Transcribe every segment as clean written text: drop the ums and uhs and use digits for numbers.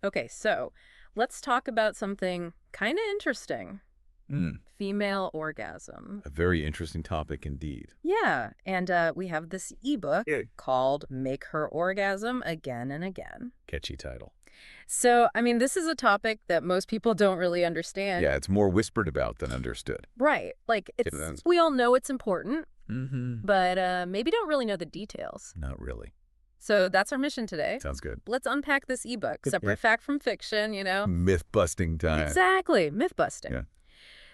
Okay, so let's talk about something kind of interesting. Mm, Female orgasm. a very interesting topic indeed. Yeah, and we have this ebook Yeah. called Make Her Orgasm Again and Again. Catchy title. So, I mean, this is a topic that most people don't really understand. Yeah, it's more whispered about than understood. Right. Like, That's we all know it's important, mm-hmm. but maybe don't really know the details. Not really. So that's our mission today. Sounds good. Let's unpack this ebook, Good. separate Yeah. fact from fiction. Myth-busting time. Exactly, myth busting. Yeah.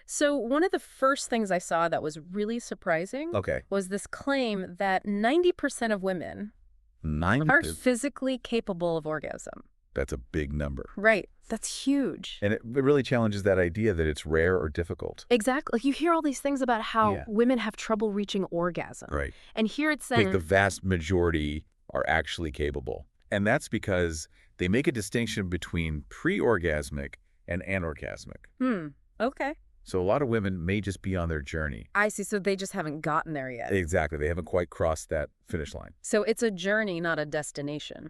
So one of the first things I saw that was really surprising Okay. was this claim that 90% of women 9. are physically capable of orgasm. That's a big number. Right. That's huge. And it really challenges that idea that it's rare or difficult. Exactly. Like you hear all these things about how Yeah. women have trouble reaching orgasm. Right. And here it's saying... Like the vast majority are actually capable. And that's because they make a distinction between pre-orgasmic and anorgasmic. Okay. So a lot of women may just be on their journey. I see. So they just haven't gotten there yet. Exactly. They haven't quite crossed that finish line. So it's a journey, not a destination.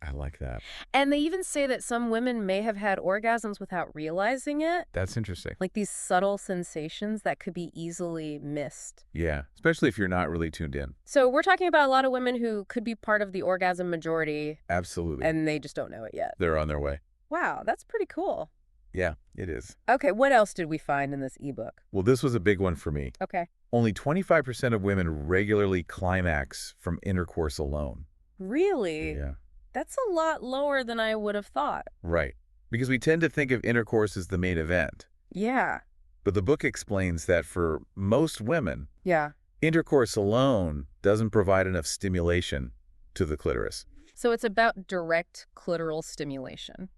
I like that. And they even say that some women may have had orgasms without realizing it. That's interesting. Like these subtle sensations that could be easily missed. Yeah, especially if you're not really tuned in. So we're talking about a lot of women who could be part of the orgasm majority. Absolutely. And they just don't know it yet. They're on their way. Wow, that's pretty cool. Yeah, it is. Okay, what else did we find in this ebook? Well, this was a big one for me. Okay. Only 25% of women regularly climax from intercourse alone. Really? Yeah. That's a lot lower than I would have thought. Right. Because we tend to think of intercourse as the main event. Yeah. But the book explains that for most women, Yeah. intercourse alone doesn't provide enough stimulation to the clitoris. So it's about direct clitoral stimulation.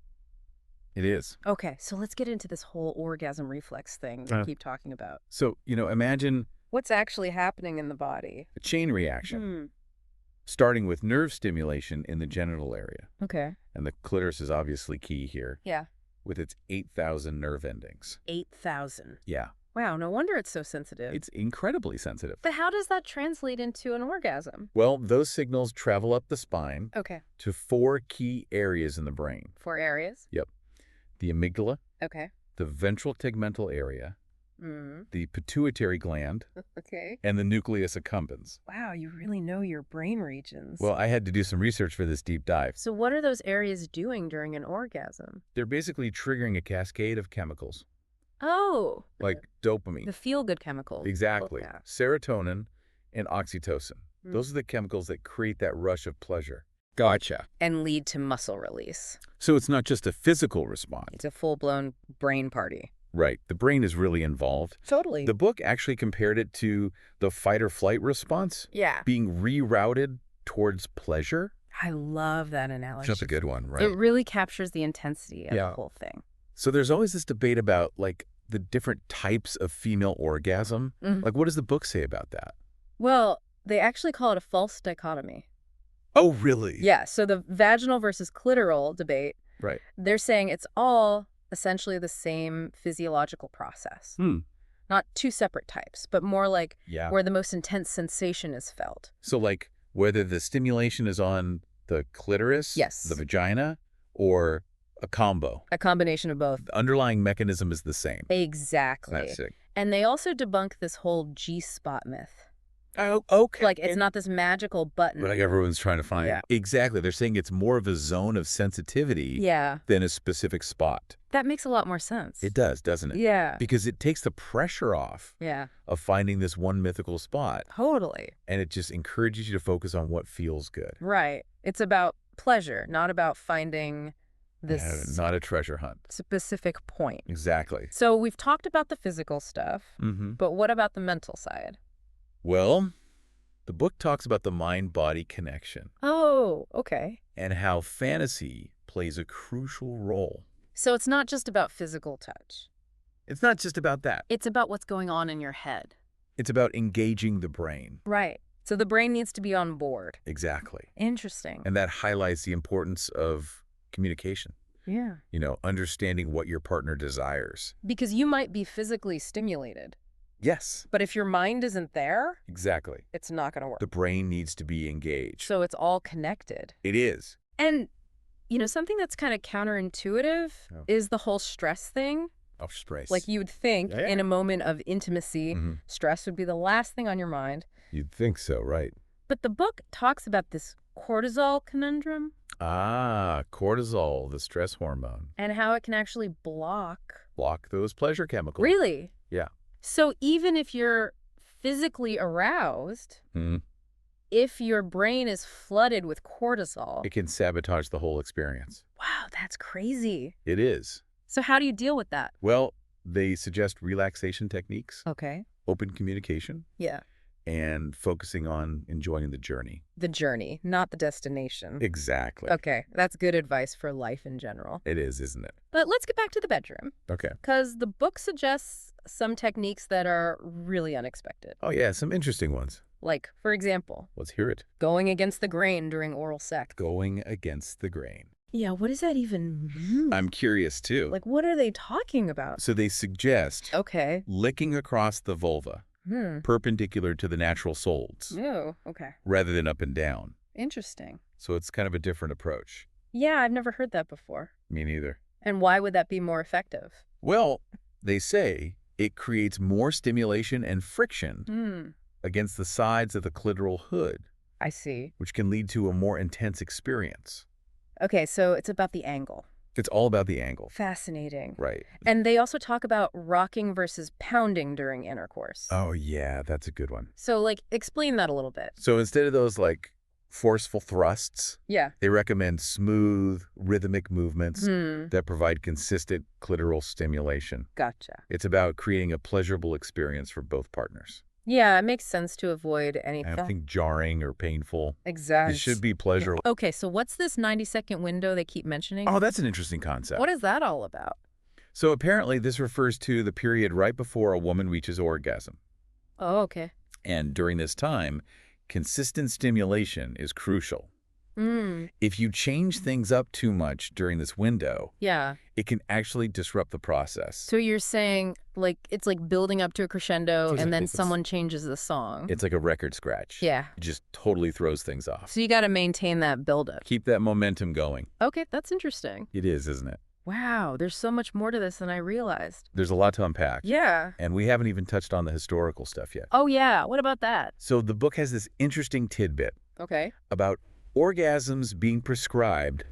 It is. Okay, so let's get into this whole orgasm reflex thing that we keep talking about. So, imagine What's actually happening in the body? a chain reaction, starting with nerve stimulation in the genital area. Okay. And the clitoris is obviously key here, Yeah. with its 8,000 nerve endings. 8,000. Yeah, Wow, no wonder it's so sensitive. it's incredibly sensitive. But how does that translate into an orgasm? Well, those signals travel up the spine Okay. to 4 key areas in the brain. 4 areas? Yep. The amygdala, Okay. the ventral tegmental area, Mm. the pituitary gland, Okay. and the nucleus accumbens. Wow, you really know your brain regions. Well, I had to do some research for this deep dive. So what are those areas doing during an orgasm? They're basically triggering a cascade of chemicals, Oh, like dopamine. the feel-good chemicals. Exactly. Yeah. Serotonin and oxytocin. Mm. Those are the chemicals that create that rush of pleasure. Gotcha. And lead to muscle release. So it's not just a physical response. It's a full-blown brain party. Right. The brain is really involved. Totally. The book actually compared it to the fight or flight response Yeah. being rerouted towards pleasure. I love that analogy. That's a good one, right? It really captures the intensity of Yeah. the whole thing. So there's always this debate about, like, the different types of female orgasm. Mhm. Like, what does the book say about that? Well, they actually call it a false dichotomy. Oh, really? Yeah, so the vaginal versus clitoral debate, Right. they're saying it's all essentially the same physiological process. Not two separate types, but more like Yeah. where the most intense sensation is felt. So, like, whether the stimulation is on the clitoris, Yes. the vagina, or a combo, A combination of both. the underlying mechanism is the same. Exactly. That's it. And they also debunk this whole G-spot myth. Oh, okay. Like, it's not this magical button. But like everyone's trying to find. Yeah. Exactly. They're saying it's more of a zone of sensitivity Yeah, than a specific spot. that makes a lot more sense. It does, doesn't it? Yeah. Because it takes the pressure off Yeah, of finding this one mythical spot, totally. and it just encourages you to focus on what feels good. Right. It's about pleasure, not about finding this Yeah, not a treasure hunt. specific point. Exactly. So we've talked about the physical stuff, Mm-hmm. but what about the mental side? Well, the book talks about the mind-body connection Oh, okay. and how fantasy plays a crucial role. So it's not just about physical touch. It's not just about that. It's about what's going on in your head. It's about engaging the brain. Right. So the brain needs to be on board. Exactly. Interesting. And that highlights the importance of communication. Yeah. Understanding what your partner desires. Because you might be physically stimulated, Yes, but if your mind isn't there, exactly. it's not going to work. The brain needs to be engaged. So it's all connected. It is. And something that's kind of counterintuitive is the whole stress thing. Oh, stress. Like you would think in a moment of intimacy, stress would be the last thing on your mind. You'd think so, right? But the book talks about this cortisol conundrum. Ah, cortisol, the stress hormone. And how it can actually block those pleasure chemicals. Really? Yeah. So even if you're physically aroused, if your brain is flooded with cortisol, it can sabotage the whole experience. Wow, that's crazy. It is. So how do you deal with that? Well, they suggest relaxation techniques, Okay. open communication, Yeah. and focusing on enjoying the journey. The journey, not the destination. Exactly. Okay, that's good advice for life in general. It is, isn't it? But let's get back to the bedroom. Okay. Because the book suggests some techniques that are really unexpected. Oh, yeah, some interesting ones. Like, for example, Let's hear it. going against the grain during oral sex. Going against the grain. Yeah, what does that even mean? I'm curious, too. Like, what are they talking about? So they suggest Okay. licking across the vulva, perpendicular to the natural soles, Oh, okay. rather than up and down. Interesting. So it's kind of a different approach. Yeah, I've never heard that before. Me neither. And why would that be more effective? Well, they say it creates more stimulation and friction against the sides of the clitoral hood, I see. which can lead to a more intense experience. Okay, so it's about the angle. It's all about the angle. Fascinating. Right. And they also talk about rocking versus pounding during intercourse. Oh, yeah, that's a good one. So, like, explain that a little bit. So instead of those, like, forceful thrusts, Yeah. they recommend smooth, rhythmic movements that provide consistent clitoral stimulation. Gotcha. It's about creating a pleasurable experience for both partners. Yeah, it makes sense to avoid anything. I don't think jarring or painful. Exactly. It should be pleasurable. Okay, so what's this 90-second window they keep mentioning? Oh, that's an interesting concept. What is that all about? So apparently this refers to the period right before a woman reaches orgasm. Oh, okay. And during this time, consistent stimulation is crucial. If you change things up too much during this window, Yeah. it can actually disrupt the process. So you're saying, like, it's like building up to a crescendo and then It's- someone changes the song. It's like a record scratch. Yeah. It just totally throws things off. So you got to maintain that buildup. Keep that momentum going. Okay, that's interesting. It is, isn't it? Wow, there's so much more to this than I realized. There's a lot to unpack. Yeah. And we haven't even touched on the historical stuff yet. Oh, yeah. What about that? So the book has this interesting tidbit Okay. about orgasms being prescribed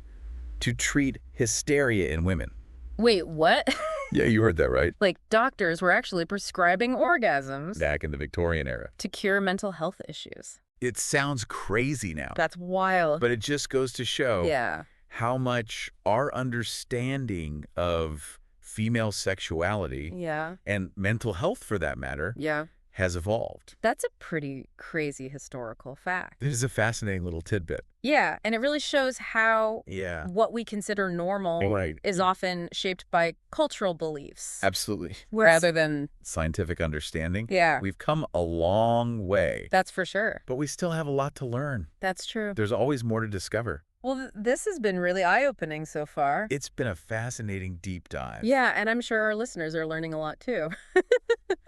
to treat hysteria in women. Wait, what? Yeah, you heard that right. Like, doctors were actually prescribing orgasms Back in the Victorian era. to cure mental health issues. It sounds crazy now, That's wild. but it just goes to show Yeah. how much our understanding of female sexuality Yeah. and mental health, for that matter, Yeah. has evolved. That's a pretty crazy historical fact. This is a fascinating little tidbit. Yeah, and it really shows how Yeah. what we consider normal Right. is often shaped by cultural beliefs. Absolutely. Rather than, Scientific understanding. yeah, We've come a long way, that's for sure. but we still have a lot to learn. That's true. There's always more to discover. Well, this has been really eye-opening so far. It's been a fascinating deep dive. Yeah, and I'm sure our listeners are learning a lot too.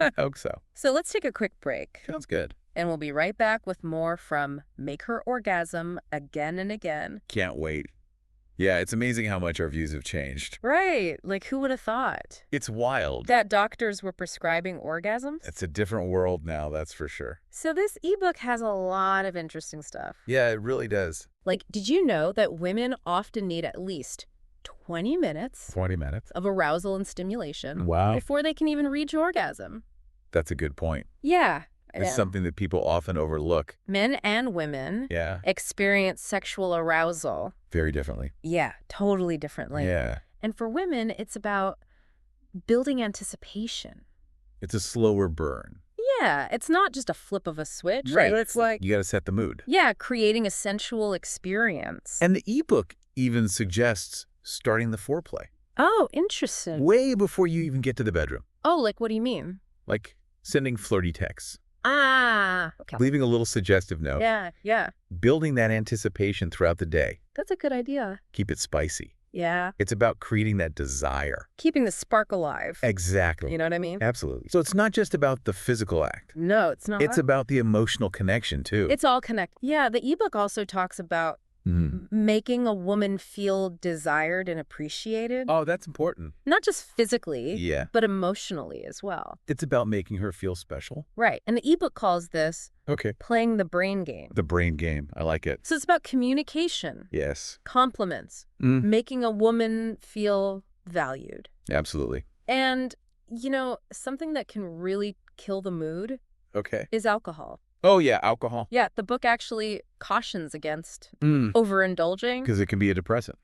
I hope so. So let's take a quick break, Sounds good. and we'll be right back with more from Make Her Orgasm Again and Again. Can't wait. Yeah, it's amazing how much our views have changed. Right, like who would have thought? It's wild. That doctors were prescribing orgasms? It's a different world now, that's for sure. So this ebook has a lot of interesting stuff. Yeah, it really does. Like, did you know that women often need at least 20 minutes 20 minutes. of arousal and stimulation Wow. before they can even reach orgasm? That's a good point. Yeah. It's and something that people often overlook. Men and women Yeah, experience sexual arousal. very differently. Yeah, totally differently. Yeah. And for women, it's about building anticipation. It's a slower burn. Yeah, it's not just a flip of a switch. Right. It's like, You got to set the mood. yeah, creating a sensual experience. And the ebook even suggests starting the foreplay Oh, interesting. way before you even get to the bedroom. Oh, like what do you mean? Like sending flirty texts, Ah, okay. leaving a little suggestive note, Yeah, yeah. building that anticipation throughout the day. That's a good idea. Keep it spicy. Yeah. It's about creating that desire. Keeping the spark alive. Exactly. You know what I mean? Absolutely. So it's not just about the physical act. No, it's not. It's about the emotional connection, too. It's all connected. Yeah, the ebook also talks about making a woman feel desired and appreciated. Oh, that's important. Not just physically, Yeah. but emotionally as well. It's about making her feel special. Right. And the ebook calls this Okay. playing the brain game. The brain game. I like it. So it's about communication, Yes. compliments, making a woman feel valued. Absolutely. And, something that can really kill the mood Okay. is alcohol. Oh, yeah, alcohol. Yeah, the book actually cautions against overindulging. Because it can be a depressant.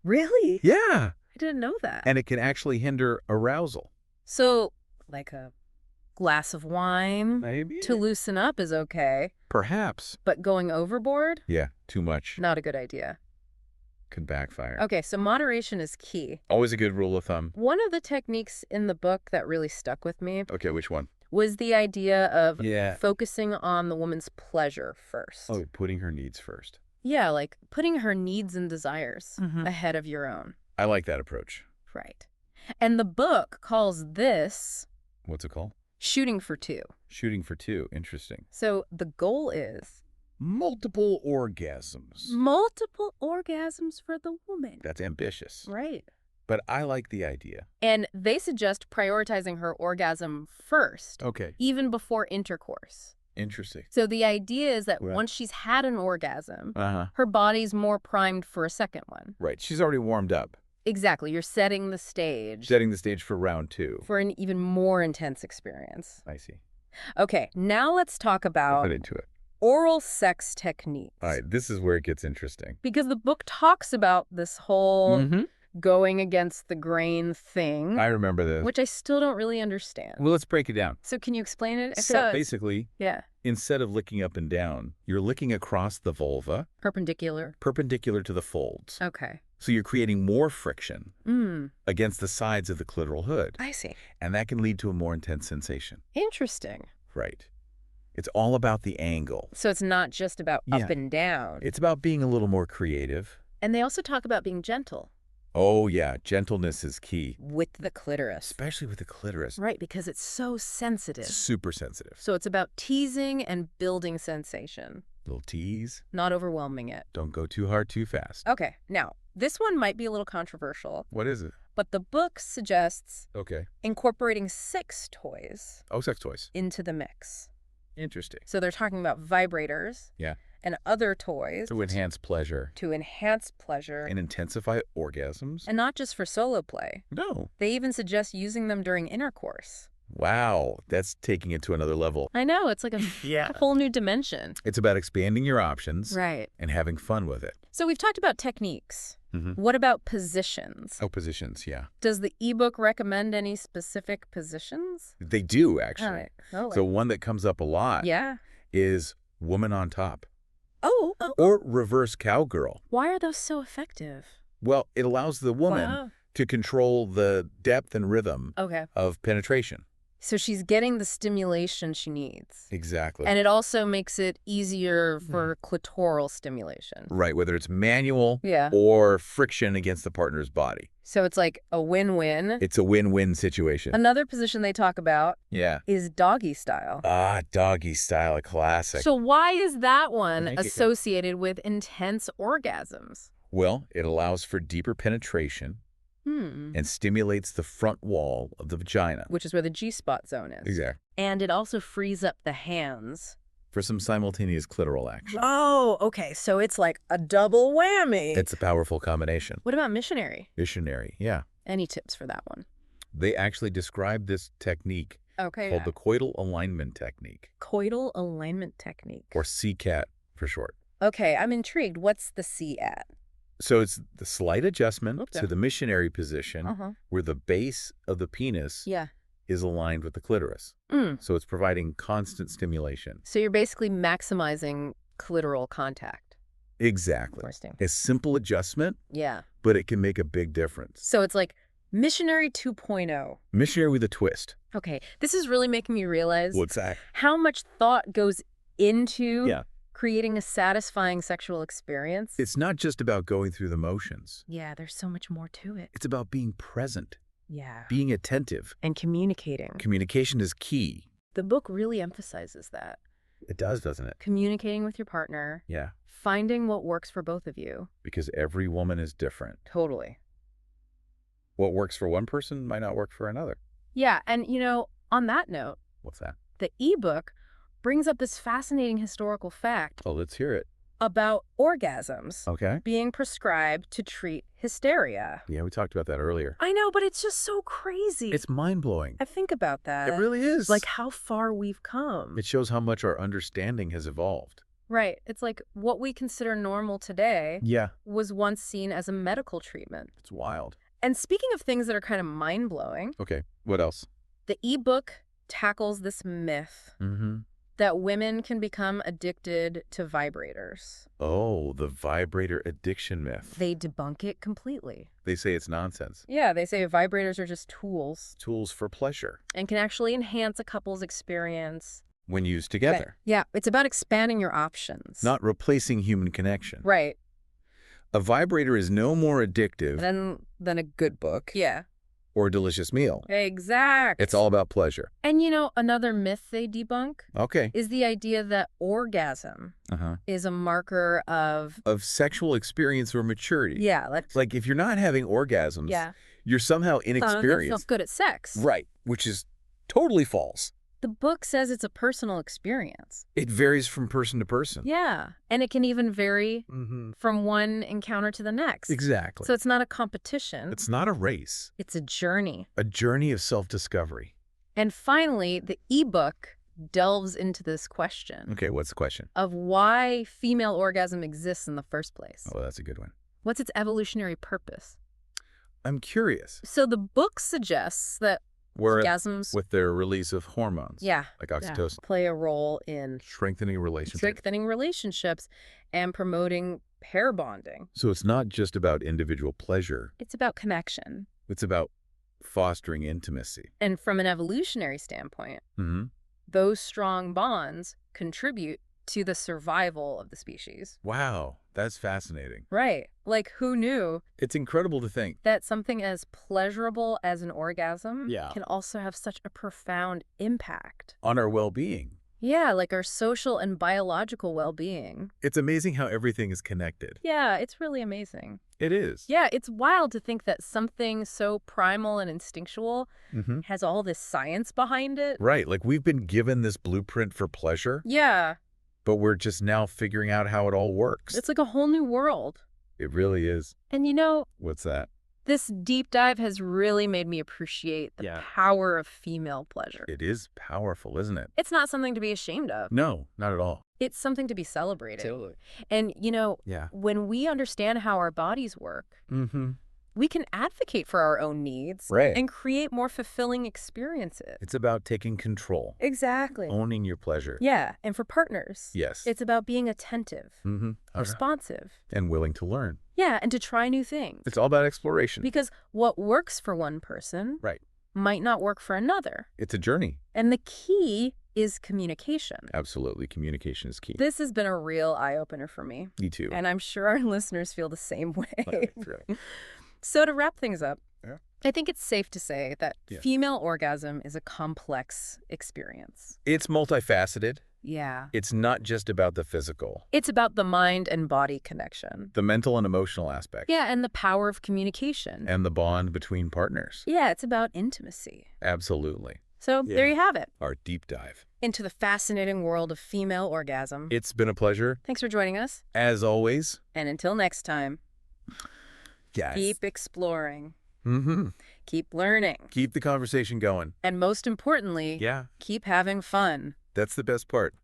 Really? Yeah. I didn't know that. And it can actually hinder arousal. So, like a glass of wine Maybe. to loosen up is okay, Perhaps. but going overboard? Yeah, too much. Not a good idea. Could backfire. Okay, so moderation is key. Always a good rule of thumb. One of the techniques in the book that really stuck with me Okay, which one? was the idea of Yeah. focusing on the woman's pleasure first. Oh, putting her needs first. Yeah, like putting her needs and desires ahead of your own. I like that approach. Right. And the book calls this What's it called? shooting for two. Shooting for two. Interesting. So the goal is Multiple orgasms. multiple orgasms for the woman. That's ambitious. Right. But I like the idea. And they suggest prioritizing her orgasm first, Okay. even before intercourse. Interesting. So the idea is that Right. once she's had an orgasm, Uh-huh. her body's more primed for a second one. Right. She's already warmed up. Exactly. You're setting the stage Setting the stage for round two. for an even more intense experience. I see. Okay, now let's talk I'll about put into it. oral sex techniques. All right. This is where it gets interesting. Because the book talks about this whole going against the grain thing, I remember this. which I still don't really understand. Well, let's break it down. So can you explain it? If So it does. basically, Yeah. instead of licking up and down, you're licking across the vulva, Perpendicular. perpendicular to the folds. Okay. So you're creating more friction Mm, against the sides of the clitoral hood. I see. And that can lead to a more intense sensation. Interesting. Right. It's all about the angle. So it's not just about Yeah. up and down. It's about being a little more creative. And they also talk about being gentle Oh, yeah. Gentleness is key, with the clitoris. especially with the clitoris. Right, because it's so sensitive. Super sensitive. So it's about teasing and building sensation, Little tease. not overwhelming it. Don't go too hard too fast. Okay, now, this one might be a little controversial, What is it? but the book suggests Okay. incorporating sex toys Oh, sex toys. into the mix. Interesting. So they're talking about vibrators Yeah. and other toys To enhance pleasure to enhance pleasure, and intensify orgasms. and not just for solo play. No. They even suggest using them during intercourse. Wow. That's taking it to another level. I know, it's like a Yeah. whole new dimension. It's about expanding your options Right. and having fun with it. So we've talked about techniques. Mhm. What about positions? Oh, positions, yeah. Does the ebook recommend any specific positions? They do, All actually. right. Oh, So one that comes up a lot yeah. is woman on top Oh, or reverse cowgirl. why are those so effective? Well, it allows the woman Wow. to control the depth and rhythm Okay. of penetration. So she's getting the stimulation she needs. Exactly. And it also makes it easier for clitoral stimulation. Right, whether it's manual Yeah. or friction against the partner's body. So it's like a win-win. It's a win-win situation. Another position they talk about Yeah. is doggy style. Ah, doggy style, a classic. So why is that one Thank you. associated with intense orgasms? Well, it allows for deeper penetration and stimulates the front wall of the vagina. Which is where the G-spot zone is. Exactly. And it also frees up the hands. For some simultaneous clitoral action. Oh, okay. So it's like a double whammy. It's a powerful combination. What about missionary? Missionary, yeah. Any tips for that one? They actually describe this technique Okay. called the coital alignment technique, Coital alignment technique. or CCAT for short. Okay, I'm intrigued. What's the C at? So it's the slight adjustment Okay. to the missionary position where the base of the penis Yeah. is aligned with the clitoris. So it's providing constant stimulation. So you're basically maximizing clitoral contact. Exactly. Interesting. A simple adjustment, Yeah. but it can make a big difference. So it's like missionary 2.0. Missionary with a twist. Okay, this is really making me realize What's that? how much thought goes into Yeah. creating a satisfying sexual experience. It's not just about going through the motions. Yeah, there's so much more to it. It's about being present, Yeah. being attentive. And communicating. Communication is key. The book really emphasizes that. It does, doesn't it? Communicating with your partner. Yeah. Finding what works for both of you. Because every woman is different. Totally. What works for one person might not work for another. Yeah, and on that note, What's that? the ebook brings up this fascinating historical fact Oh, let's hear it. about orgasms Okay. being prescribed to treat hysteria. Yeah, we talked about that earlier. I know, but it's just so crazy. It's mind-blowing. I think about that. It really is. Like how far we've come. It shows how much our understanding has evolved. Right. It's like what we consider normal today Yeah. was once seen as a medical treatment. It's wild. And speaking of things that are kind of mind-blowing, Okay, what else? the ebook tackles this myth that women can become addicted to vibrators. Oh, the vibrator addiction myth. They debunk it completely. They say it's nonsense. Yeah, they say vibrators are just tools Tools for pleasure. and can actually enhance a couple's experience. When used together. Yeah, it's about expanding your options. Not replacing human connection. Right. A vibrator is no more addictive Than a good book. Yeah. or a delicious meal. Exact. It's all about pleasure. And another myth they debunk Okay. is the idea that orgasm is a marker of sexual experience or maturity. yeah, Like if you're not having orgasms, yeah, you're somehow that's inexperienced. not good at sex. Right, which is totally false. The book says it's a personal experience. It varies from person to person. Yeah, and it can even vary from one encounter to the next. Exactly. So it's not a competition. It's not a race. It's a journey. A journey of self-discovery. And finally, the ebook delves into this question Okay, what's the question? of why female orgasm exists in the first place. Oh, that's a good one. What's its evolutionary purpose? I'm curious. So the book suggests that orgasms with their release of hormones. yeah, Like oxytocin. play a role in Strengthening relationships. strengthening relationships and promoting pair bonding. So it's not just about individual pleasure. It's about connection. It's about fostering intimacy. And from an evolutionary standpoint, those strong bonds contribute to the survival of the species. Wow, that's fascinating. Right. Like, who knew It's incredible to think. that something as pleasurable as an orgasm Yeah. can also have such a profound impact? On our well-being. Yeah, like our social and biological well-being. It's amazing how everything is connected. Yeah, it's really amazing. It is. Yeah, it's wild to think that something so primal and instinctual has all this science behind it. Right, like we've been given this blueprint for pleasure, Yeah, but we're just now figuring out how it all works. it's like a whole new world. It really is. And What's that? this deep dive has really made me appreciate the power of female pleasure. It is powerful, isn't it? It's not something to be ashamed of. No, not at all. It's something to be celebrated. Totally. And, Yeah. when we understand how our bodies work, we can advocate for our own needs Right. and create more fulfilling experiences. It's about taking control, Exactly. owning your pleasure. Yeah, and for partners, Yes. it's about being attentive, responsive. And willing to learn. Yeah, and to try new things. It's all about exploration. Because what works for one person Right. might not work for another. It's a journey. And the key is communication. Absolutely. Communication is key. This has been a real eye-opener for me. Me too. And I'm sure our listeners feel the same way. Right. So to wrap things up, Yeah. I think it's safe to say that female orgasm is a complex experience. It's multifaceted. Yeah. It's not just about the physical, It's about the mind and body connection. the mental and emotional aspect, Yeah, and the power of communication. and the bond between partners. Yeah, it's about intimacy. Absolutely. So there you have it. Our deep dive. Into the fascinating world of female orgasm. It's been a pleasure. Thanks for joining us. As always. And until next time, Yes. keep exploring. Mm-hmm. Keep learning. Keep the conversation going. And most importantly, Yeah. keep having fun. That's the best part.